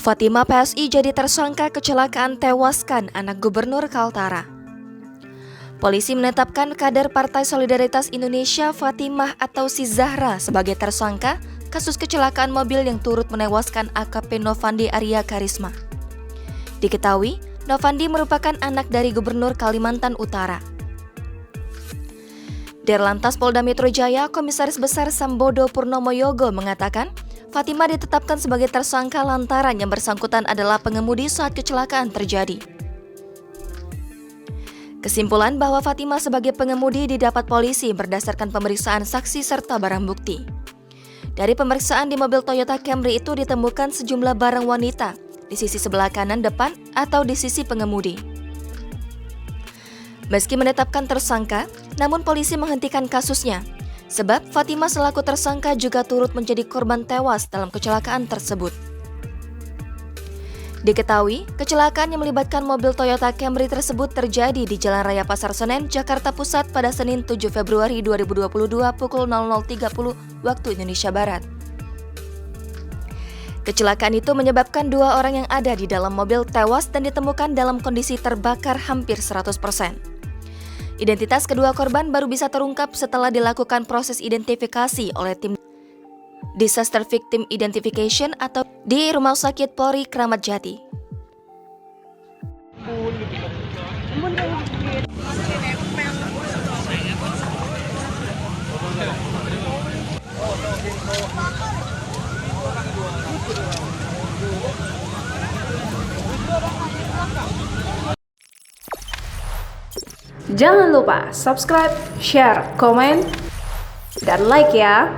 Fatima PSI jadi tersangka kecelakaan tewaskan anak Gubernur Kaltara. Polisi menetapkan kader Partai Solidaritas Indonesia Fatimah atau Si Zahra sebagai tersangka kasus kecelakaan mobil yang turut menewaskan AKP Novandi Arya Karisma. Diketahui, Novandi merupakan anak dari Gubernur Kalimantan Utara. Dirlantas Polda Metro Jaya, Komisaris Besar Sambodo Purnomo Yogo mengatakan, Fatimah ditetapkan sebagai tersangka lantaran yang bersangkutan adalah pengemudi saat kecelakaan terjadi. Kesimpulan bahwa Fatimah sebagai pengemudi didapat polisi berdasarkan pemeriksaan saksi serta barang bukti. Dari pemeriksaan di mobil Toyota Camry itu ditemukan sejumlah barang wanita di sisi sebelah kanan depan atau di sisi pengemudi. Meski menetapkan tersangka, namun polisi menghentikan kasusnya. Sebab Fatimah selaku tersangka juga turut menjadi korban tewas dalam kecelakaan tersebut. Diketahui, kecelakaan yang melibatkan mobil Toyota Camry tersebut terjadi di Jalan Raya Pasar Senen, Jakarta Pusat pada Senin 7 Februari 2022 pukul 00.30 waktu Indonesia Barat. Kecelakaan itu menyebabkan 2 orang yang ada di dalam mobil tewas dan ditemukan dalam kondisi terbakar hampir 100%. Identitas kedua korban baru bisa terungkap setelah dilakukan proses identifikasi oleh tim Disaster Victim Identification atau di Rumah Sakit Polri Kramat Jati. Jangan lupa subscribe, share, komen, dan like ya.